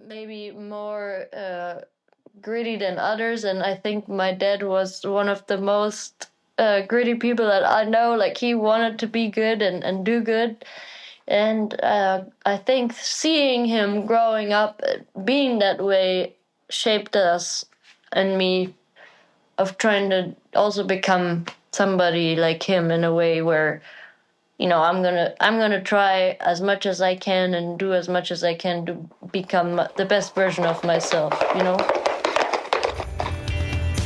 maybe more gritty than others, and I think my dad was one of the most gritty people that I know. Like, he wanted to be good and do good, and I think seeing him growing up being that way shaped us and me of trying to also become somebody like him in a way where, I'm gonna try as much as I can and do as much as I can to become the best version of myself.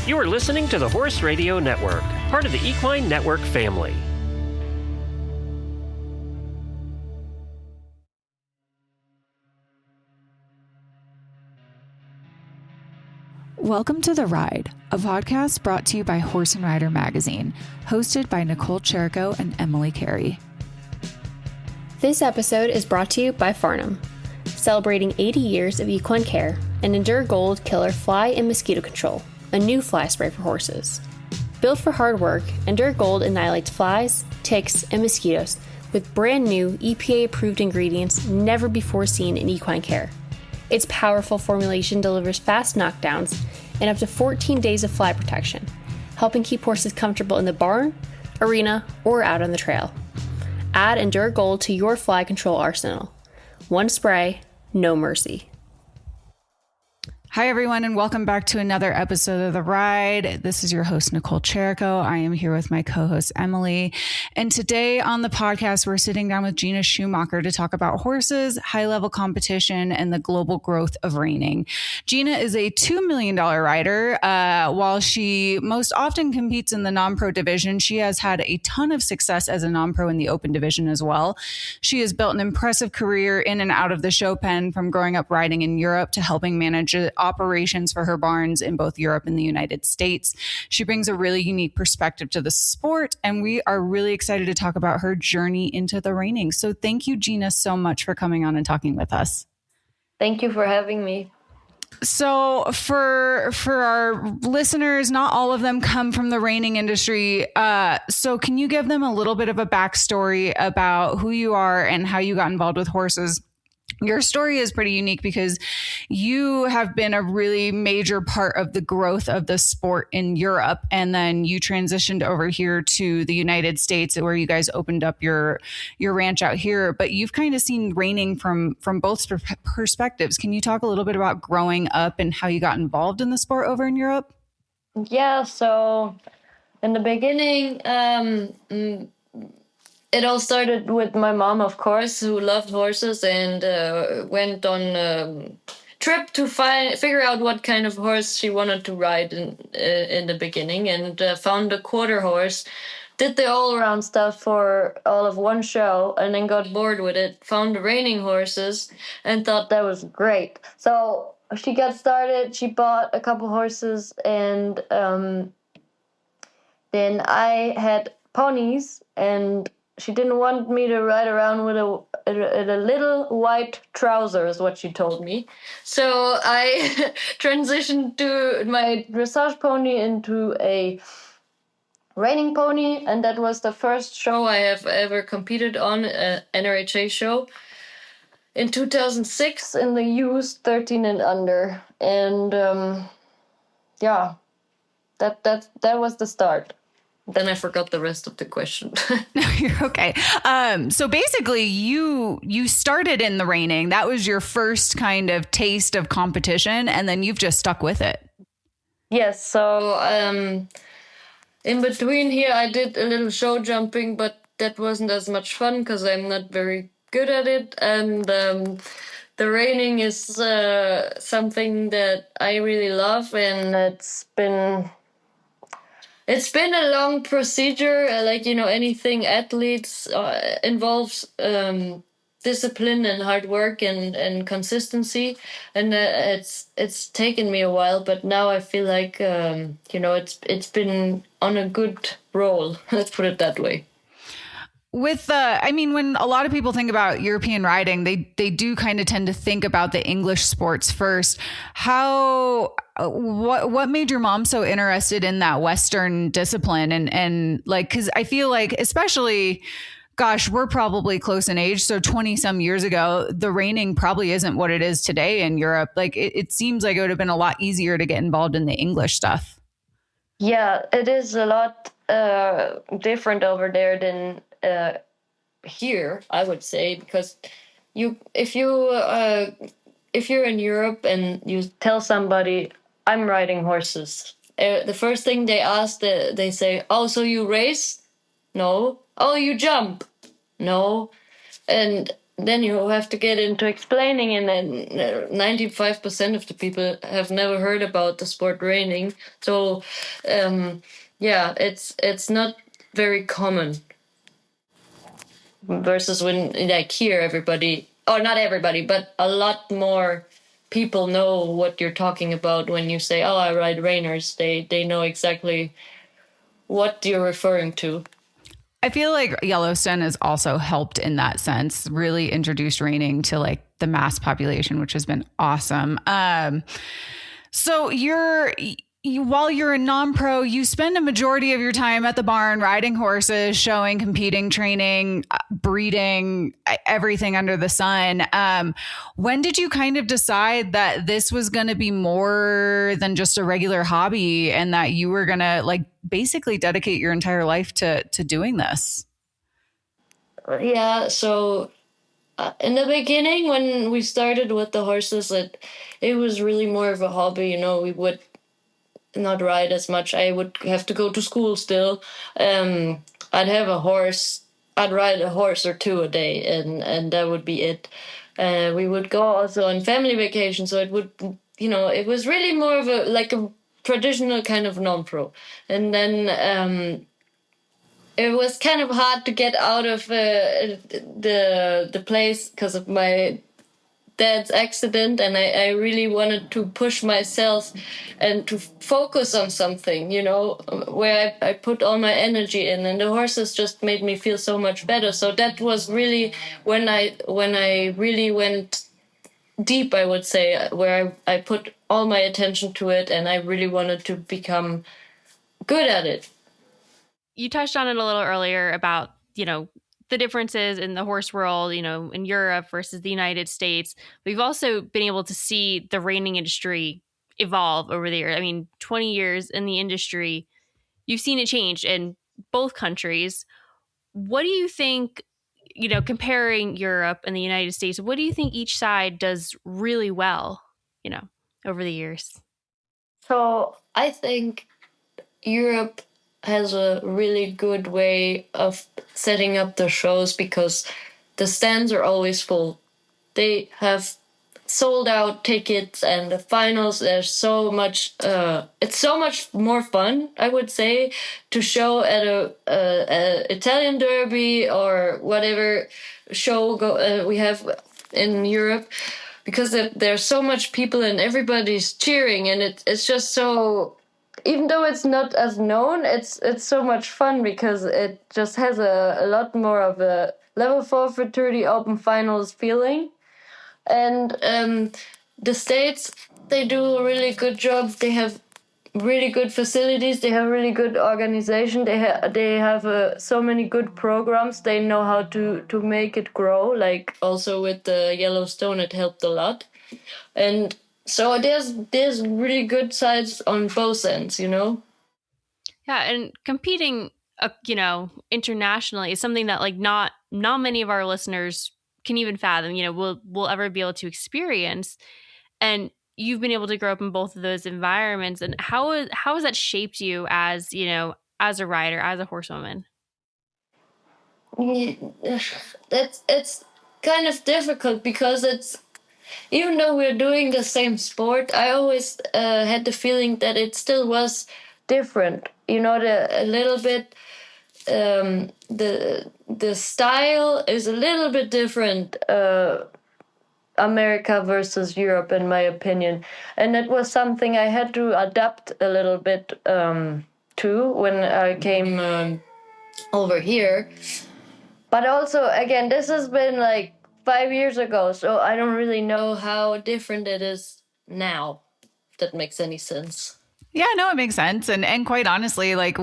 You are listening to the Horse Radio Network, part of the Equine Network family. Welcome to The Ride, a podcast brought to you by Horse and Rider Magazine, hosted by Nichole and Emily Carey. This episode is brought to you by Farnham, celebrating 80 years of equine care and Endure Gold Killer Fly and Mosquito Control, a new fly spray for horses. Built for hard work, Endure Gold annihilates flies, ticks, and mosquitoes with brand new EPA-approved ingredients never before seen in equine care. Its powerful formulation delivers fast knockdowns and up to 14 days of fly protection, helping keep horses comfortable in the barn, arena, or out on the trail. Add Endure Gold to your fly control arsenal. One spray, no mercy. Hi, everyone, and welcome back to another episode of The Ride. This is your host, Nichole Cherico. I am here with my co-host, Emily. And today on the podcast, we're sitting down with Gina Schumacher to talk about horses, high-level competition, and the global growth of reining. Gina is a $2 million rider. While she most often competes in the non-pro division, she has had a ton of success as a non-pro in the open division as well. She has built an impressive career in and out of the show pen, from growing up riding in Europe to helping manage operations for her barns in both Europe and the United States. She brings a really unique perspective to the sport, and we are really excited to talk about her journey into the reining. So thank you, Gina, so much for coming on and talking with us. Thank you for having me. So for our listeners, not all of them come from the reining industry. So can you give them a little bit of a backstory about who you are and how you got involved with horses? Your story is pretty unique because you have been a really major part of the growth of the sport in Europe. And then you transitioned over here to the United States, where you guys opened up your ranch out here. But you've kind of seen reining from both perspectives. Can you talk a little bit about growing up and how you got involved in the sport over in Europe? Yeah, so in the beginning, it all started with my mom, of course, who loved horses and went on a trip to figure out what kind of horse she wanted to ride in the beginning, and found a quarter horse, did the all-around stuff for all of one show, and then got bored with it, found the reining horses, and thought that was great. So she got started, she bought a couple horses, and then I had ponies, and she didn't want me to ride around with a little white trouser, is what she told me. So I transitioned to my dressage pony into a reining pony, and that was the first show I have ever competed on, an NRHA show, in 2006 in the youth 13 and under. And that was the start. Then I forgot the rest of the question. No, you're okay. So basically, you started in the reining. That was your first kind of taste of competition, and then you've just stuck with it. Yes. So in between here, I did a little show jumping, but that wasn't as much fun because I'm not very good at it. And the reining is something that I really love, and it's been a long procedure. Anything athletes involves discipline and hard work and consistency. And it's taken me a while, but now I feel like, it's been on a good roll. Let's put it that way. When a lot of people think about European riding, they do kind of tend to think about the English sports first. What made your mom so interested in that Western discipline? And like, cause I feel like, especially gosh, we're probably close in age. So 20 some years ago, the reining probably isn't what it is today in Europe. Like it seems like it would have been a lot easier to get involved in the English stuff. Yeah, it is a lot different over there than here, I would say, because if you're in Europe and you tell somebody I'm riding horses, the first thing they ask, they say, "Oh, so you race?" "No." "Oh, you jump?" "No." And then you have to get into explaining, and then 95% of the people have never heard about the sport reining. So, yeah, it's not very common. Versus when, like, here, everybody, or not everybody, but a lot more people know what you're talking about when you say, "Oh, I ride reiners." They know exactly what you're referring to. I feel like Yellowstone has also helped in that sense, really introduced reining to like the mass population, which has been awesome. So while you're a non-pro, you spend a majority of your time at the barn riding horses, showing, competing, training, breeding, everything under the sun. When did you kind of decide that this was going to be more than just a regular hobby and that you were going to like basically dedicate your entire life to doing this? Yeah, so in the beginning, when we started with the horses, it was really more of a hobby. We would not ride as much. I would have to go to school still. I'd have a horse. I'd ride a horse or two a day, and that would be it. We would go also on family vacation, so it would, it was really more of a traditional kind of non-pro. And then it was kind of hard to get out of the place because of my dad's accident, and I really wanted to push myself and to focus on something, where I put all my energy in, and the horses just made me feel so much better. So that was really when I really went deep, I would say, where I put all my attention to it, and I really wanted to become good at it. You touched on it a little earlier about, the differences in the horse world, in Europe versus the United States. We've also been able to see the reining industry evolve over the years. I mean, 20 years in the industry, you've seen it change in both countries. What do you think, comparing Europe and the United States, what do you think each side does really well, over the years? So I think Europe has a really good way of setting up the shows because the stands are always full. They have sold out tickets, and the finals, there's so much, it's so much more fun, I would say, to show at a Italian derby or whatever show we have in Europe, because there's so much people and everybody's cheering, and it's just so, even though it's not as known, it's so much fun because it just has a lot more of a level 4 fraternity open finals feeling. And the States, they do a really good job. They have really good facilities. They have really good organization. They have so many good programs. They know how to make it grow. Like also with the Yellowstone, it helped a lot. And so there's really good sides on both ends, Yeah, and competing, internationally is something that like not many of our listeners can even fathom. Will ever be able to experience. And you've been able to grow up in both of those environments. And how has that shaped you as as a rider, as a horsewoman? It's kind of difficult because even though we're doing the same sport, I always had the feeling that it still was different. A little bit, the style is a little bit different, America versus Europe, in my opinion. And that was something I had to adapt a little bit to when I came over here. But also, again, this has been like 5 years ago, so I don't really know how different it is now, if that makes any sense. Yeah, no, it makes sense. And quite honestly, like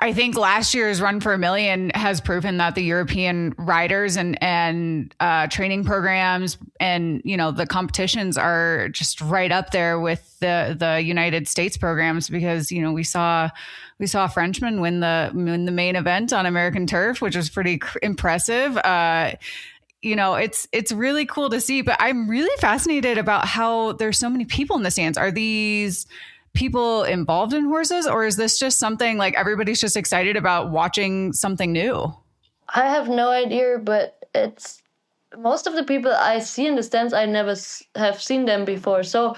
I think last year's Run for a Million has proven that the European riders and training programs and, you know, the competitions are just right up there with the United States programs, because, you know, we saw a Frenchman win the main event on American turf, which was pretty impressive. You know, it's really cool to see, but I'm really fascinated about how there's so many people in the stands. Are these people involved in horses, or is this just something like everybody's just excited about watching something new? I have no idea, but it's most of the people I see in the stands, I never have seen them before. So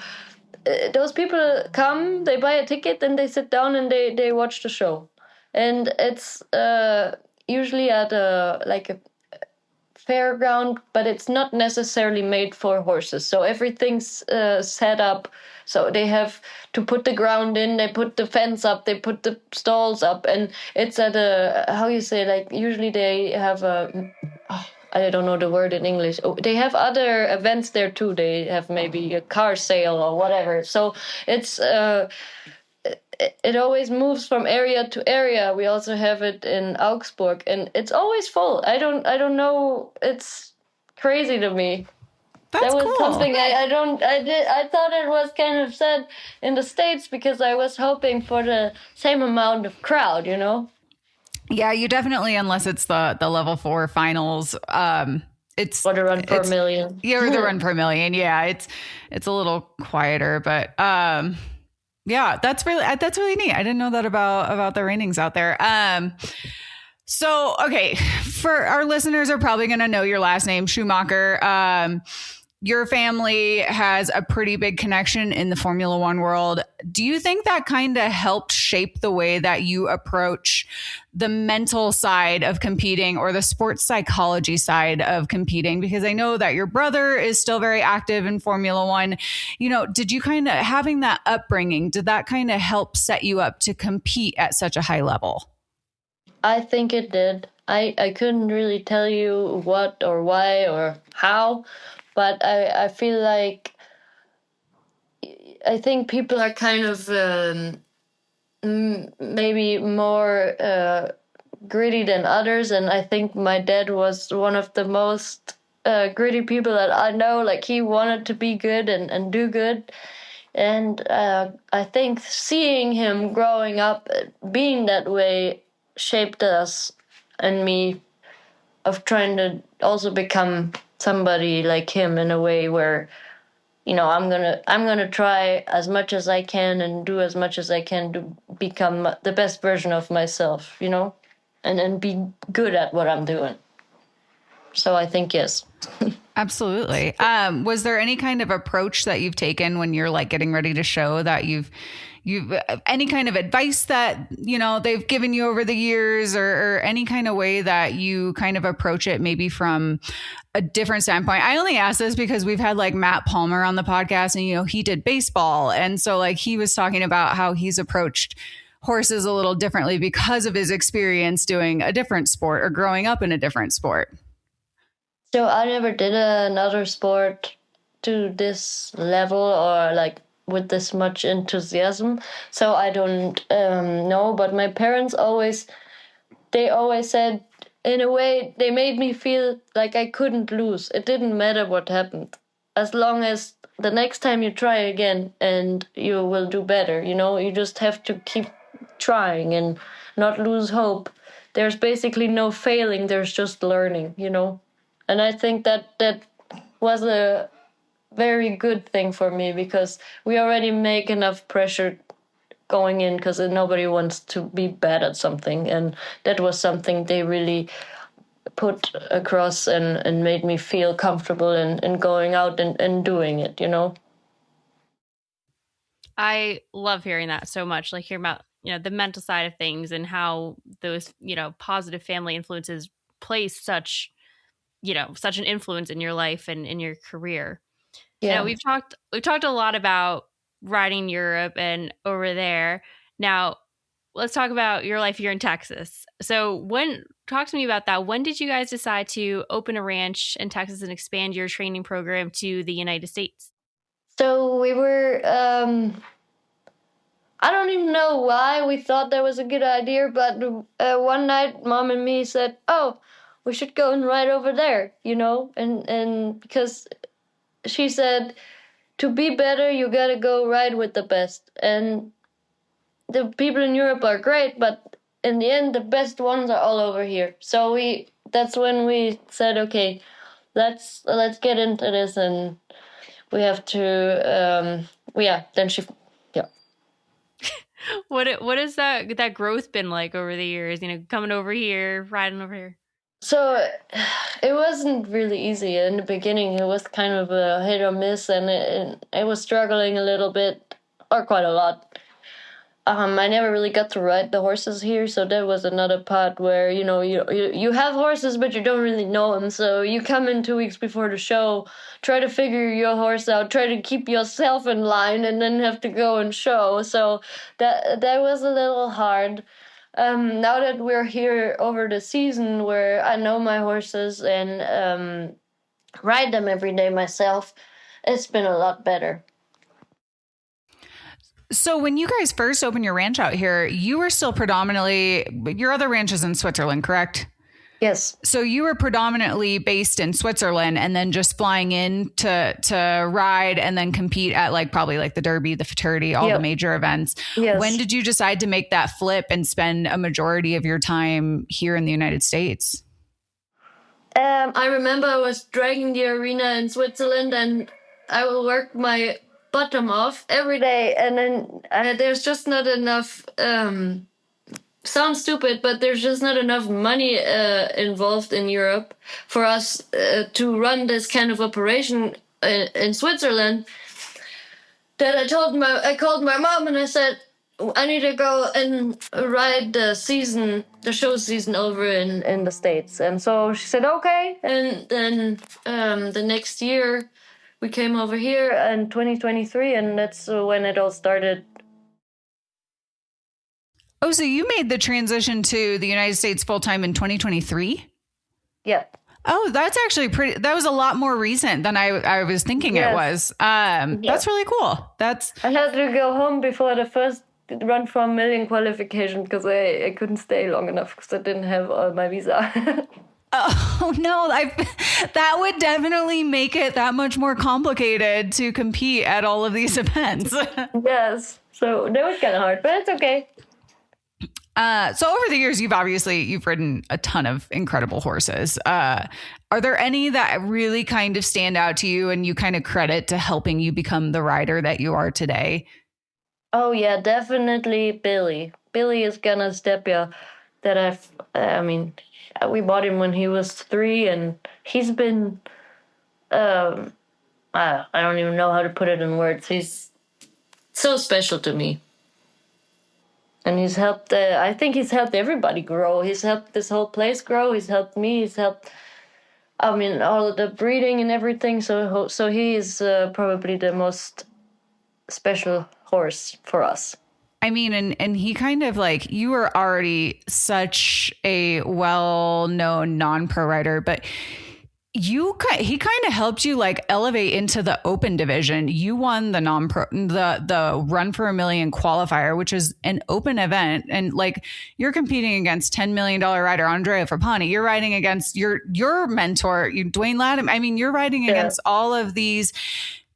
those people come, they buy a ticket, and they sit down and they watch the show. And it's usually at a fairground, but it's not necessarily made for horses. So everything's set up. So they have to put the ground in, they put the fence up, they put the stalls up, and it's at how you say, like, usually they have I don't know the word in English. Oh, they have other events there too. They have maybe a car sale or whatever. So it's it always moves from area to area. We also have it in Augsburg, and it's always full. I don't know. It's crazy to me. That's that was cool. Something I thought it was kind of sad in the States, because I was hoping for the same amount of crowd, you know? Yeah, you definitely, unless it's the level 4 finals, it's or the Run for a Million. Yeah, or the Run for a Million. Yeah, it's a little quieter, but yeah, that's really neat. I didn't know that about the Reinings out there. So okay, for our listeners are probably going to know your last name, Schumacher. Your family has a pretty big connection in the Formula One world. Do you think that kind of helped shape the way that you approach the mental side of competing, or the sports psychology side of competing? Because I know that your brother is still very active in Formula One. You know, did you kind of, having that upbringing, did that kind of help set you up to compete at such a high level? I think it did. I couldn't really tell you what or why or how, but I feel like, I think people are kind of maybe more gritty than others, and I think my dad was one of the most gritty people that I know. Like, he wanted to be good and do good, and I think seeing him growing up being that way shaped us and me of trying to also become somebody like him, in a way where, you know, I'm gonna try as much as I can and do as much as I can to become the best version of myself, you know, and be good at what I'm doing. So I think yes. Absolutely. Was there any kind of approach that you've taken when you're like getting ready to show, that you've any kind of advice that, you know, they've given you over the years, or any kind of way that you kind of approach it, maybe from a different standpoint? I only ask this because we've had like Matt Palmer on the podcast, and, you know, he did baseball. And so like he was talking about how he's approached horses a little differently because of his experience doing a different sport or growing up in a different sport. So I never did another sport to this level, or like with this much enthusiasm. So I don't know. But my parents always said, in a way, they made me feel like I couldn't lose. It didn't matter what happened, as long as the next time you try again and you will do better. You know, you just have to keep trying and not lose hope. There's basically no failing. There's just learning, you know. And I think that was a very good thing for me, because we already make enough pressure going in, because nobody wants to be bad at something. And that was something they really put across and made me feel comfortable in going out and doing it, you know? I love hearing that so much, like hearing about, you know, the mental side of things and how those, you know, positive family influences play such, you know, such an influence in your life and in your career. Yeah. Now, we've talked a lot about riding Europe and over there. Now, let's talk about your life here in Texas. So talk to me about that. When did you guys decide to open a ranch in Texas and expand your training program to the United States? So we were, I don't even know why we thought that was a good idea, but one night Mom and me said, "Oh, we should go and ride over there," and because she said, to be better, you gotta go ride with the best. And the people in Europe are great, but in the end, the best ones are all over here. So that's when we said, okay, let's get into this, and we have to, then she, yeah. What has that growth been like over the years? Coming over here, riding over here. So it wasn't really easy in the beginning. It was kind of a hit or miss, and it was struggling a little bit, or quite a lot. I never really got to ride the horses here, so that was another part where you have horses, but you don't really know them. So you come in 2 weeks before the show, try to figure your horse out, try to keep yourself in line, and then have to go and show. So that was a little hard. Now that we're here over the season, where I know my horses and ride them every day myself, it's been a lot better. So when you guys first opened your ranch out here, you were still predominantly, your other ranch is in Switzerland, correct? Yes. So you were predominantly based in Switzerland and then just flying in to ride and then compete at probably the Derby, the Futurity, all the major events. Yes. When did you decide to make that flip and spend a majority of your time here in the United States? I remember I was dragging the arena in Switzerland, and I will work my bottom off every day, and then there's just not enough. Sounds stupid, but there's just not enough money involved in Europe for us to run this kind of operation in Switzerland. That I called my mom and I said, I need to go and ride the show season over in the States. And so she said, okay. And then the next year we came over here in 2023, and that's when it all started. Oh, so you made the transition to the United States full-time in 2023? Yeah. Oh, that's actually that was a lot more recent than I was thinking it was. That's really cool. I had to go home before the first Run for a Million qualification because I couldn't stay long enough because I didn't have my visa. Oh, no, that would definitely make it that much more complicated to compete at all of these events. Yes. So that was kind of hard, but it's okay. So over the years, you've ridden a ton of incredible horses. Are there any that really kind of stand out to you and you kind of credit to helping you become the rider that you are today? Oh yeah, definitely Billy. Billy is gonna step you. We bought him when he was 3, and he's been, I don't even know how to put it in words. He's so special to me. And he's helped, I think he's helped everybody grow. He's helped this whole place grow. He's helped me. He's helped, all of the breeding and everything. So he is probably the most special horse for us. I mean, and he kind of you were already such a well-known non-pro rider, but he kind of helped you elevate into the open division. You won the non-pro, the Run for a Million qualifier, which is an open event. And you're competing against $10 million rider Andrea Frappani. You're riding against your mentor, Dwayne Latham. I mean, you're riding against all of these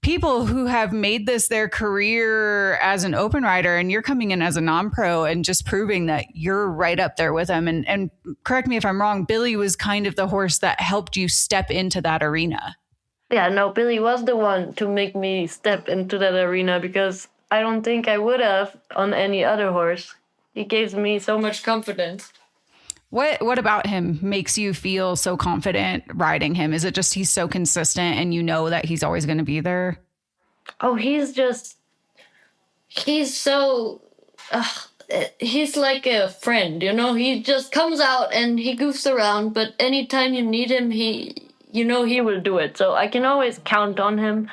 people who have made this their career as an open rider, and you're coming in as a non-pro and just proving that you're right up there with them. And correct me if I'm wrong, Billy was kind of the horse that helped you step into that arena. Yeah, no, Billy was the one to make me step into that arena because I don't think I would have on any other horse. He gave me so much confidence. What about him makes you feel so confident riding him? Is it just he's so consistent and you know that he's always going to be there? Oh, he's so, he's like a friend, He just comes out and he goofs around, but anytime you need him, he will do it. So I can always count on him.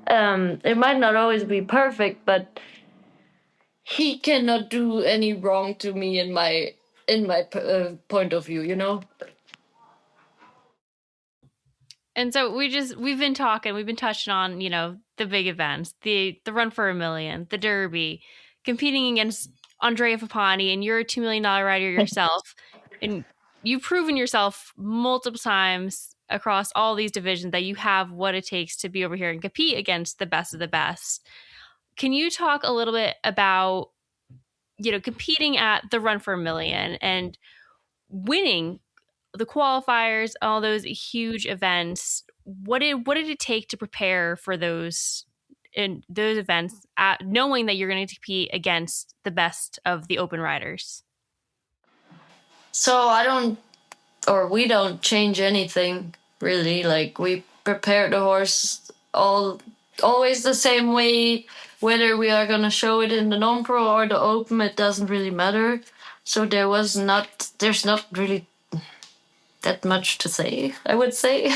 It might not always be perfect, but he cannot do any wrong to me in my point of view, And so we've been touching on, the big events, the Run for a Million, the Derby. competing against Andrea Fapani, and you're a $2 million rider yourself, and you've proven yourself multiple times across all these divisions that you have what it takes to be over here and compete against the best of the best. Can you talk a little bit about, competing at the Run for a Million and winning the qualifiers, all those huge events? What did it take to prepare for those events, knowing that you're going to compete against the best of the open riders? So we don't change anything really. Like, we prepare the horse always the same way, whether we are gonna show it in the non-pro or the open, it doesn't really matter. So there's not really that much to say, I would say.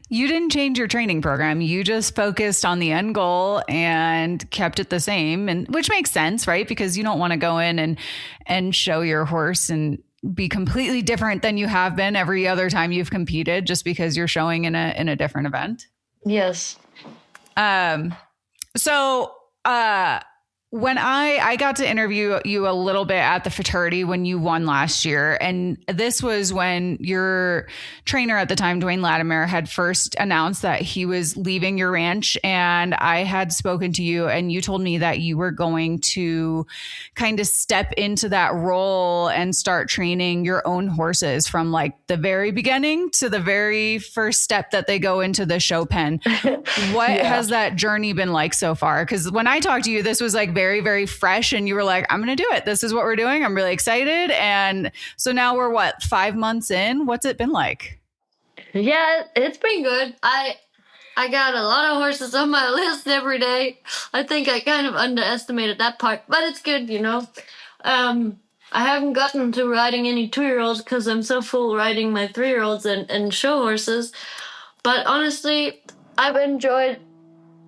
You didn't change your training program. You just focused on the end goal and kept it the same, and which makes sense, right? Because you don't want to go in and show your horse and be completely different than you have been every other time you've competed just because you're showing in a different event. Yes. So when I got to interview you a little bit at the Futurity when you won last year, and this was when your trainer at the time, Dwayne Latimer, had first announced that he was leaving your ranch, and I had spoken to you, and you told me that you were going to kind of step into that role and start training your own horses from like the very beginning to the very first step that they go into the show pen. What has that journey been like so far? Because when I talked to you, this was like very, very fresh, and you were like, I'm going to do it. This is what we're doing. I'm really excited. And so now we're 5 months in? What's it been like? Yeah, it's been good. I got a lot of horses on my list every day. I think I kind of underestimated that part, but it's good, I haven't gotten to riding any 2-year-olds because I'm so full riding my 3-year-olds and show horses. But honestly, I've enjoyed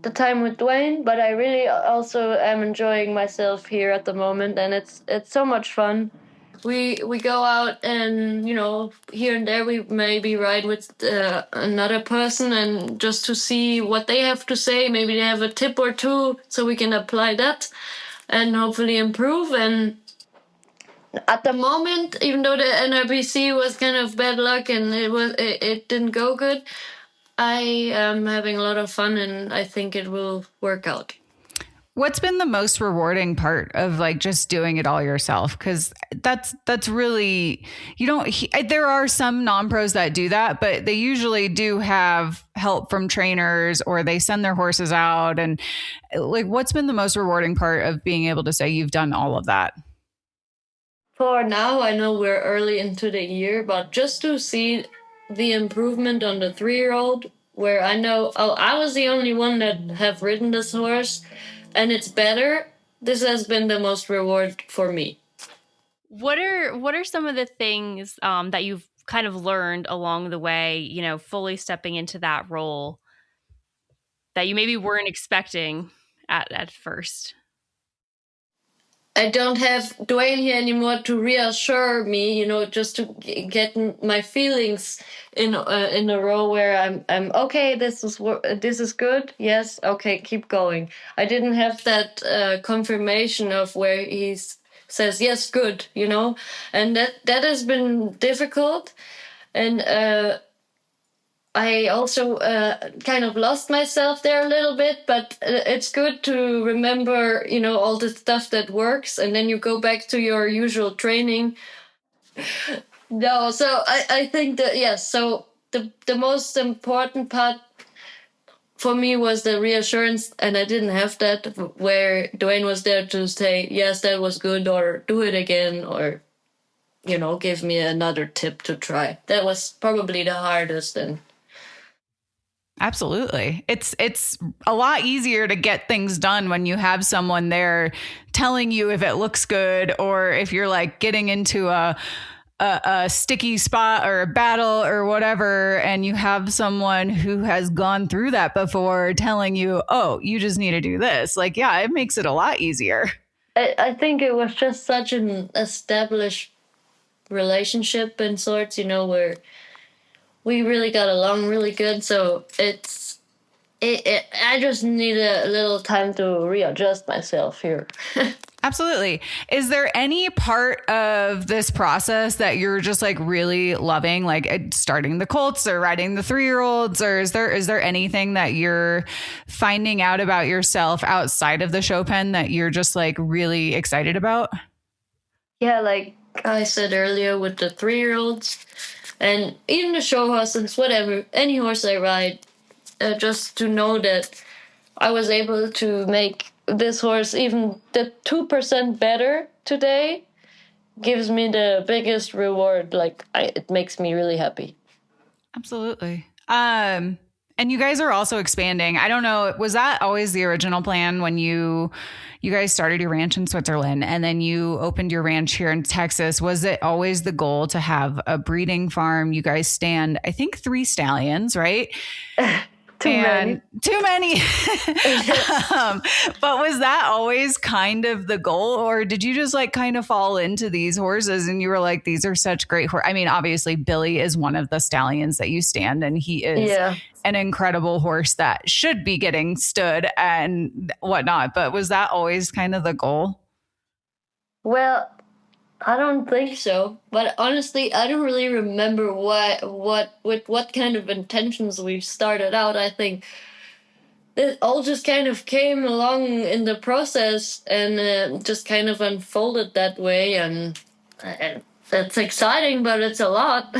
the time with Dwayne, but I really also am enjoying myself here at the moment, and it's so much fun. We go out and, here and there we maybe ride with another person, and just to see what they have to say. Maybe they have a tip or two, so we can apply that and hopefully improve. And at the moment, even though the NRBC was kind of bad luck and it didn't go good, I am having a lot of fun, and I think it will work out. What's been the most rewarding part of like just doing it all yourself? Because that's really, there are some non-pros that do that, but they usually do have help from trainers, or they send their horses out. And like, what's been the most rewarding part of being able to say you've done all of that? For now, I know we're early into the year, but just to see the improvement on the 3-year-old, where I know I was the only one that have ridden this horse, and it's better. This has been the most reward for me. What are some of the things that you've kind of learned along the way, fully stepping into that role that you maybe weren't expecting at first? I don't have Dwayne here anymore to reassure me, just to get my feelings in a row where I'm okay. This is good. Yes, okay, keep going. I didn't have that confirmation of where he says yes, good, and that has been difficult, and I also kind of lost myself there a little bit, but it's good to remember, all the stuff that works, and then you go back to your usual training. No, so I think that, yes, so the most important part for me was the reassurance, and I didn't have that, where Dwayne was there to say, yes, that was good, or do it again, or, give me another tip to try. That was probably the hardest, and absolutely. It's a lot easier to get things done when you have someone there telling you if it looks good, or if you're like getting into a sticky spot or a battle or whatever, and you have someone who has gone through that before telling you, oh, you just need to do this. Like, yeah, it makes it a lot easier. I think it was just such an established relationship in sorts, where we really got along really good. So it's I just need a little time to readjust myself here. Absolutely. Is there any part of this process that you're just like really loving, like starting the colts or riding the 3-year-olds, or is there anything that you're finding out about yourself outside of the show pen that you're just like really excited about? Yeah, like I said earlier with the 3-year-olds and even the show horses, whatever, any horse I ride, just to know that I was able to make this horse even the 2% better today gives me the biggest reward. Like it makes me really happy. Absolutely. And you guys are also expanding. I don't know, was that always the original plan when you guys started your ranch in Switzerland and then you opened your ranch here in Texas? Was it always the goal to have a breeding farm? You guys stand, I think, 3 stallions, right? Too many. But was that always kind of the goal, or did you just like kind of fall into these horses and you were like, these are such great horses? I mean, obviously Billy is one of the stallions that you stand, and he is an incredible horse that should be getting stood and whatnot. But was that always kind of the goal? Well, I don't think so. But honestly, I don't really remember what kind of intentions we started out. I think it all just kind of came along in the process and just kind of unfolded that way. And that's exciting, but it's a lot.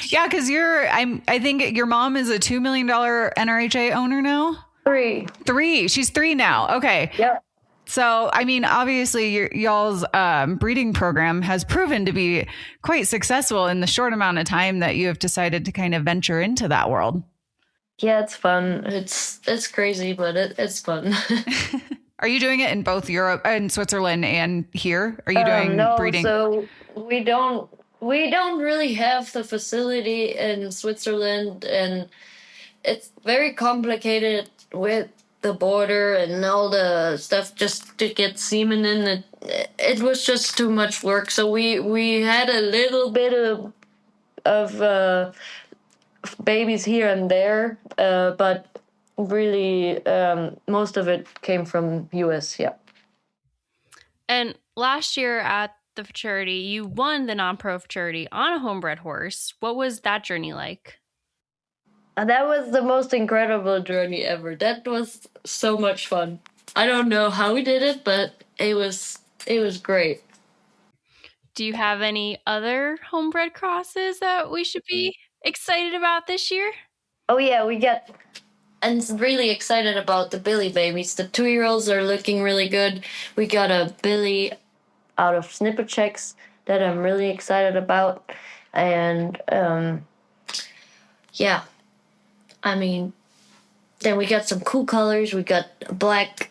Yeah, because I think your mom is a $2 million NRHA owner now. 3. She's 3 now. Okay. Yep. So, I mean, obviously y'all's breeding program has proven to be quite successful in the short amount of time that you have decided to kind of venture into that world. Yeah, it's fun. It's crazy, but it's fun. Are you doing it in both Europe and Switzerland and here? Are you doing breeding? So we don't really have the facility in Switzerland, and it's very complicated with the border and all the stuff just to get semen in. It was just too much work. So we had a little bit of babies here and there, but really most of it came from US. Yeah. And last year at the futurity, you won the non-pro futurity on a homebred horse. What was that journey like? That was the most incredible journey ever. That was so much fun. I don't know how we did it, but it was great. Do you have any other homebred crosses that we should be excited about this year? Oh yeah, and really excited about the Billy babies. The 2-year-olds are looking really good. We got a Billy out of Snippet Checks that I'm really excited about. And yeah, I mean, then we got some cool colors. We got black,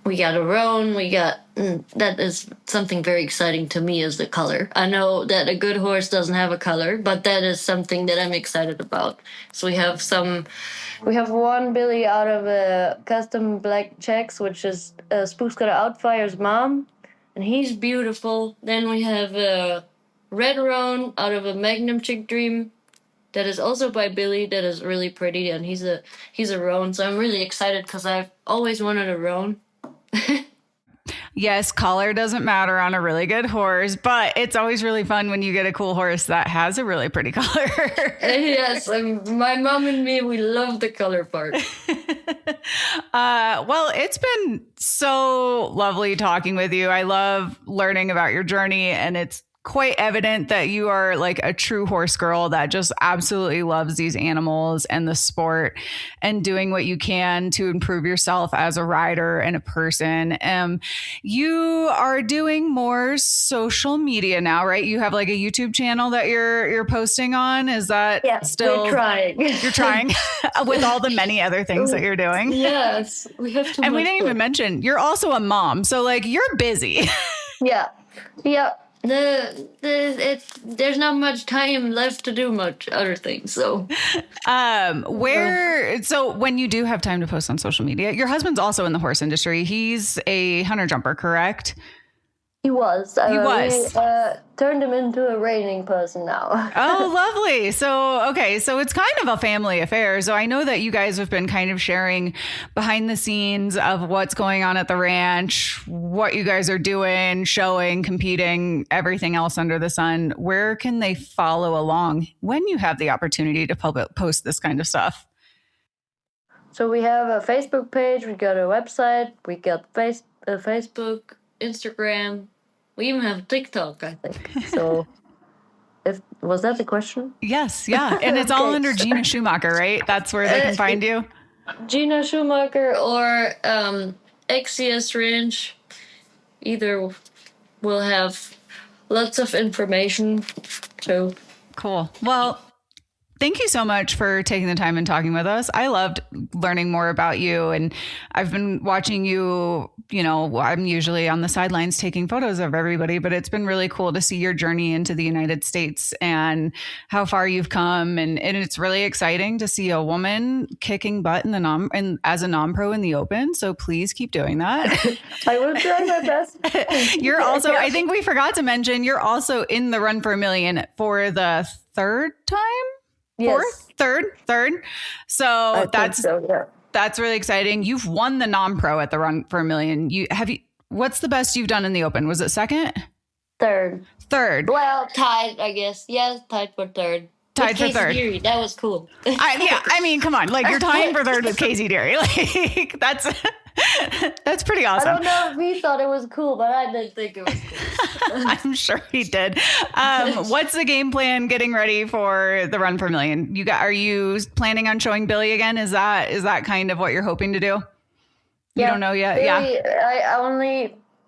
we got a roan, that is something very exciting to me as the color. I know that a good horse doesn't have a color, but that is something that I'm excited about. So we have one Billy out of a custom black checks, which is Spook's Outfire's mom, and he's beautiful. Then we have a red roan out of a Magnum Chick Dream that is also by Billy, that is really pretty, and he's a roan. So I'm really excited because I've always wanted a roan. Yes, color doesn't matter on a really good horse, but it's always really fun when you get a cool horse that has a really pretty color. Yes, my mom and me, we love the color part. Well, it's been so lovely talking with you. I love learning about your journey, and it's quite evident that you are like a true horse girl that just absolutely loves these animals and the sport and doing what you can to improve yourself as a rider and a person. You are doing more social media now, right? You have like a YouTube channel that you're posting on. Is that still? We're trying. You're trying with all the many other things that you're doing. Yes, we have to. And we didn't even mention you're also a mom, so like you're busy. Yeah. There's not much time left to do much other things. So, so when you do have time to post on social media, your husband's also in the horse industry. He's a hunter jumper, correct? He was. He was. We turned him into a Reining person now. Oh, lovely. So, okay. So it's kind of a family affair. So I know that you guys have been kind of sharing behind the scenes of what's going on at the ranch, what you guys are doing, showing, competing, everything else under the sun. Where can they follow along when you have the opportunity to post this kind of stuff? So we have a Facebook page, we got a website, we got Facebook, Instagram. We even have TikTok, I think. So, was that the question? Yes, yeah. And it's all under Gina Schumacher, right? That's where they can find you? Gina Schumacher or XCS Ranch. Either will have lots of information. So cool. Well, thank you so much for taking the time and talking with us. I loved learning more about you, and I've been watching you. You know, I'm usually on the sidelines taking photos of everybody, but it's been really cool to see your journey into the United States and how far you've come. And it's really exciting to see a woman kicking butt in the as a non-pro in the open. So please keep doing that. I will try my best. You're also, I think we forgot to mention, you're also in the Run for a Million for the third time? Yes. Third. So yeah. That's really exciting. You've won the non-pro at the Run for a Million. What's the best you've done in the open? Was it second? Third. Well, tied, I guess. Yeah, tied for third. Tied for third. Deary. That was cool. I mean, come on. Like, you're tying for third with Casey Deary. Like, that's pretty awesome. I don't know if he thought it was cool, but I did think it was cool. I'm sure he did. What's the game plan getting ready for the Run for a Million? Are you planning on showing Billy again? Is that kind of what you're hoping to do? You don't know yet? Billy, Yeah.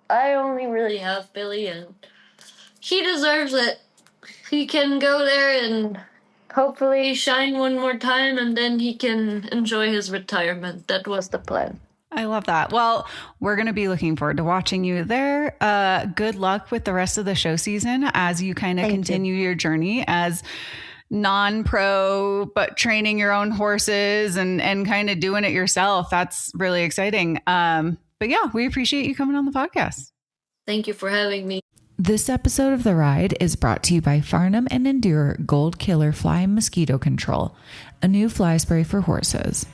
I only really have Billy, and he deserves it. He can go there and hopefully shine one more time, and then he can enjoy his retirement. That was the plan. I love that. Well, we're going to be looking forward to watching you there. Good luck with the rest of the show season as you kind of continue your journey as non-pro, but training your own horses and kind of doing it yourself. That's really exciting. But yeah, we appreciate you coming on the podcast. Thank you for having me. This episode of The Ride is brought to you by Farnham and Endure Gold Killer Fly Mosquito Control, a new fly spray for horses.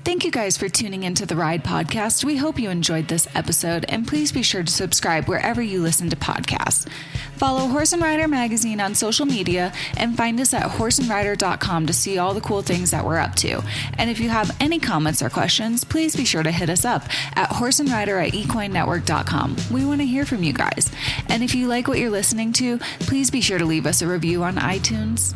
Thank you guys for tuning into the Ride podcast. We hope you enjoyed this episode, and please be sure to subscribe wherever you listen to podcasts. Follow Horse and Rider Magazine on social media and find us at horseandrider.com to see all the cool things that we're up to. And if you have any comments or questions, please be sure to hit us up at horseandrider@equinenetwork.com. We want to hear from you guys. And if you like what you're listening to, please be sure to leave us a review on iTunes.